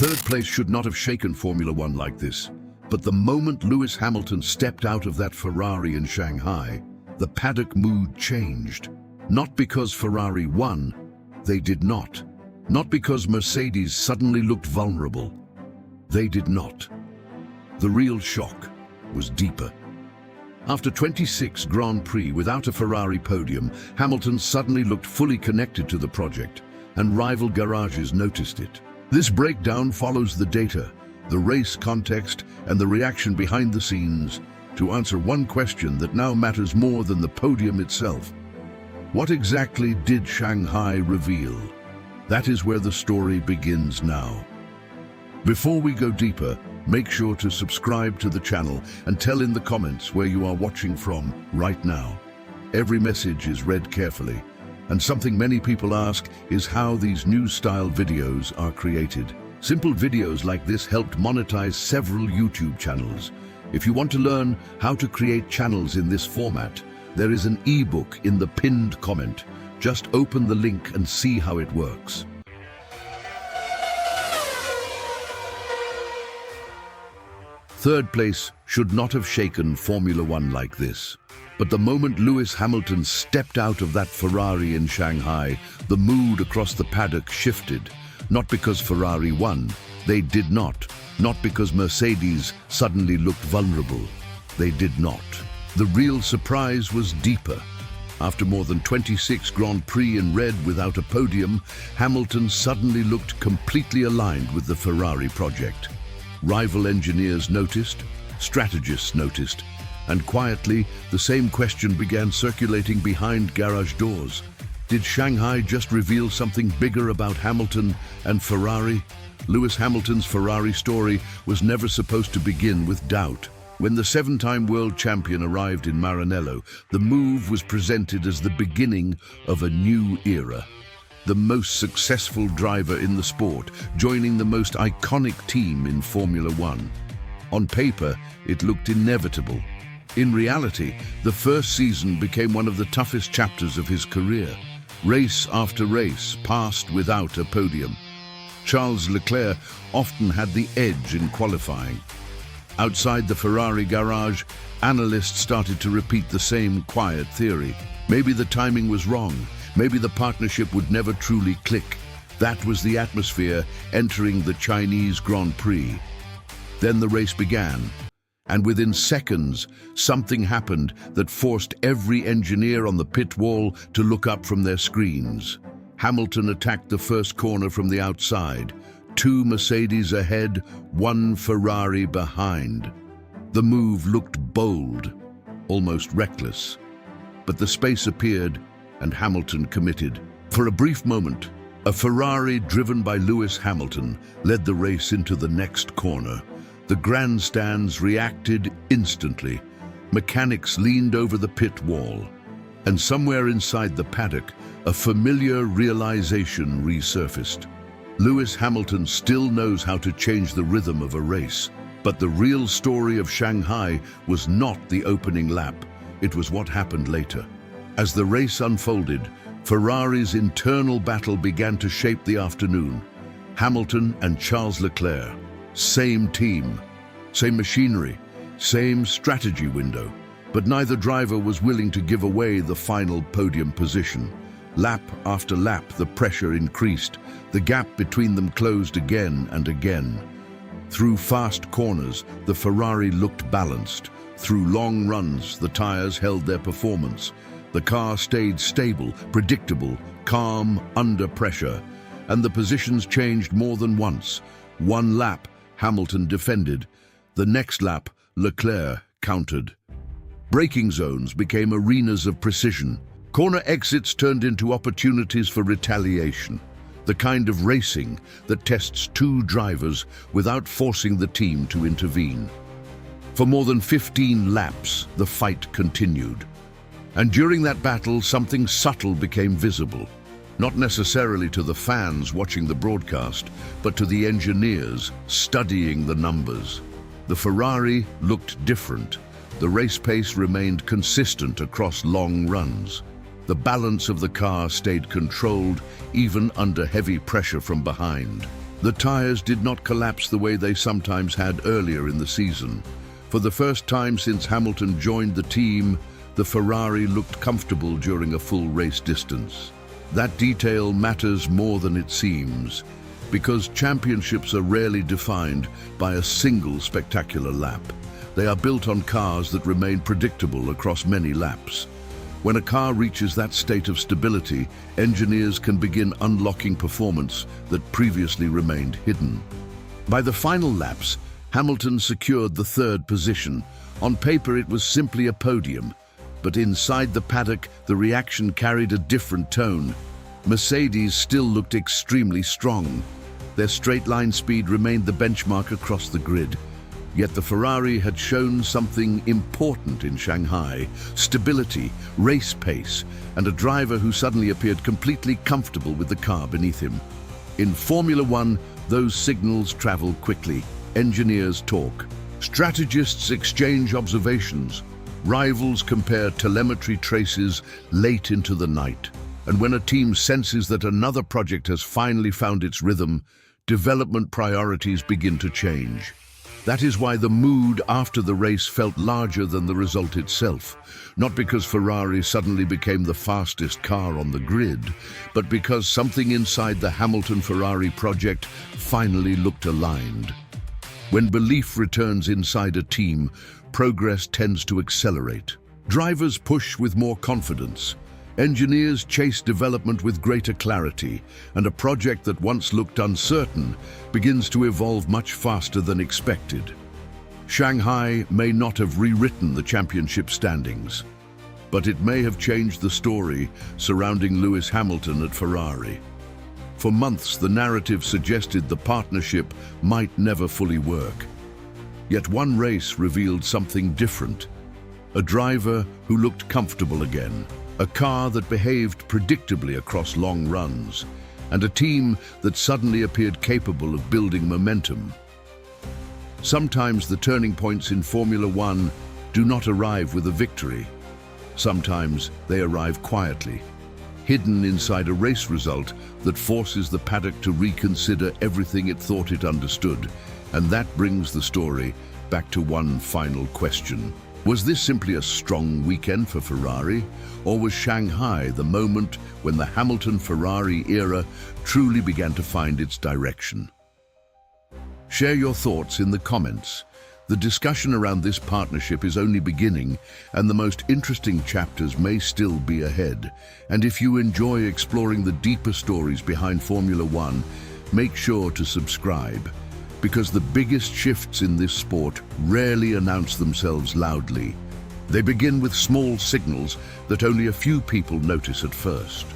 Third place should not have shaken Formula One like this. But the moment Lewis Hamilton stepped out of that Ferrari in Shanghai, the paddock mood changed. Not because Ferrari won, they did not. Not because Mercedes suddenly looked vulnerable. They did not. The real shock was deeper. After 26 Grand Prix without a Ferrari podium, Hamilton suddenly looked fully connected to the project, and rival garages noticed it. This breakdown follows the data, the race context, and the reaction behind the scenes to answer one question that now matters more than the podium itself. What exactly did Shanghai reveal? That is where the story begins now. Before we go deeper, make sure to subscribe to the channel and tell in the comments where you are watching from right now. Every message is read carefully, and something many people ask is how these news-style videos are created. Simple videos like this helped monetize several YouTube channels. If you want to learn how to create channels in this format, there is an ebook in the pinned comment. Just open the link and see how it works. Third place should not have shaken Formula One like this. But the moment Lewis Hamilton stepped out of that Ferrari in Shanghai, the mood across the paddock shifted. Not because Ferrari won, they did not. Not because Mercedes suddenly looked vulnerable, they did not. The real surprise was deeper. After more than 26 Grand Prix in red without a podium, Hamilton suddenly looked completely aligned with the Ferrari project. Rival engineers noticed, strategists noticed, and quietly, the same question began circulating behind garage doors. Did Shanghai just reveal something bigger about Hamilton and Ferrari? Lewis Hamilton's Ferrari story was never supposed to begin with doubt. When the seven-time world champion arrived in Maranello, the move was presented as the beginning of a new era. The most successful driver in the sport, joining the most iconic team in Formula One. On paper, it looked inevitable. In reality, the first season became one of the toughest chapters of his career. Race after race passed without a podium. Charles Leclerc often had the edge in qualifying. Outside the Ferrari garage, analysts started to repeat the same quiet theory. Maybe the timing was wrong. Maybe the partnership would never truly click. That was the atmosphere entering the Chinese Grand Prix. Then the race began, and within seconds, something happened that forced every engineer on the pit wall to look up from their screens. Hamilton attacked the first corner from the outside. 2 Mercedes ahead, 1 Ferrari behind. The move looked bold, almost reckless. But the space appeared, and Hamilton committed. For a brief moment, a Ferrari driven by Lewis Hamilton led the race into the next corner. The grandstands reacted instantly. Mechanics leaned over the pit wall. And somewhere inside the paddock, a familiar realization resurfaced. Lewis Hamilton still knows how to change the rhythm of a race. But the real story of Shanghai was not the opening lap. It was what happened later. As the race unfolded, Ferrari's internal battle began to shape the afternoon. Hamilton and Charles Leclerc, same team, same machinery, same strategy window, but neither driver was willing to give away the final podium position. Lap after lap, the pressure increased. The gap between them closed again and again. Through fast corners, the Ferrari looked balanced. Through long runs, the tires held their performance. The car stayed stable, predictable, calm, under pressure, and the positions changed more than once. One lap, Hamilton defended. The next lap, Leclerc countered. Braking zones became arenas of precision. Corner exits turned into opportunities for retaliation, the kind of racing that tests 2 drivers without forcing the team to intervene. For more than 15 laps, the fight continued. And during that battle, something subtle became visible, not necessarily to the fans watching the broadcast, but to the engineers studying the numbers. The Ferrari looked different. The race pace remained consistent across long runs. The balance of the car stayed controlled, even under heavy pressure from behind. The tires did not collapse the way they sometimes had earlier in the season. For the first time since Hamilton joined the team, the Ferrari looked comfortable during a full race distance. That detail matters more than it seems, because championships are rarely defined by a single spectacular lap. They are built on cars that remain predictable across many laps. When a car reaches that state of stability, engineers can begin unlocking performance that previously remained hidden. By the final laps, Hamilton secured the third position. On paper, it was simply a podium, but inside the paddock, the reaction carried a different tone. Mercedes still looked extremely strong. Their straight-line speed remained the benchmark across the grid. Yet the Ferrari had shown something important in Shanghai: stability, race pace, and a driver who suddenly appeared completely comfortable with the car beneath him. In Formula One, those signals travel quickly. Engineers talk. Strategists exchange observations. Rivals compare telemetry traces late into the night. And when a team senses that another project has finally found its rhythm, development priorities begin to change. That is why the mood after the race felt larger than the result itself. Not because Ferrari suddenly became the fastest car on the grid, but because something inside the Hamilton-Ferrari project finally looked aligned. When belief returns inside a team, progress tends to accelerate. Drivers push with more confidence. Engineers chase development with greater clarity, and a project that once looked uncertain begins to evolve much faster than expected. Shanghai may not have rewritten the championship standings, but it may have changed the story surrounding Lewis Hamilton at Ferrari. For months, the narrative suggested the partnership might never fully work. Yet one race revealed something different. A driver who looked comfortable again, a car that behaved predictably across long runs, and a team that suddenly appeared capable of building momentum. Sometimes the turning points in Formula One do not arrive with a victory. Sometimes they arrive quietly, hidden inside a race result that forces the paddock to reconsider everything it thought it understood. And that brings the story back to one final question. Was this simply a strong weekend for Ferrari, or was Shanghai the moment when the Hamilton-Ferrari era truly began to find its direction? Share your thoughts in the comments. The discussion around this partnership is only beginning, and the most interesting chapters may still be ahead. And if you enjoy exploring the deeper stories behind Formula One, make sure to subscribe, because the biggest shifts in this sport rarely announce themselves loudly. They begin with small signals that only a few people notice at first.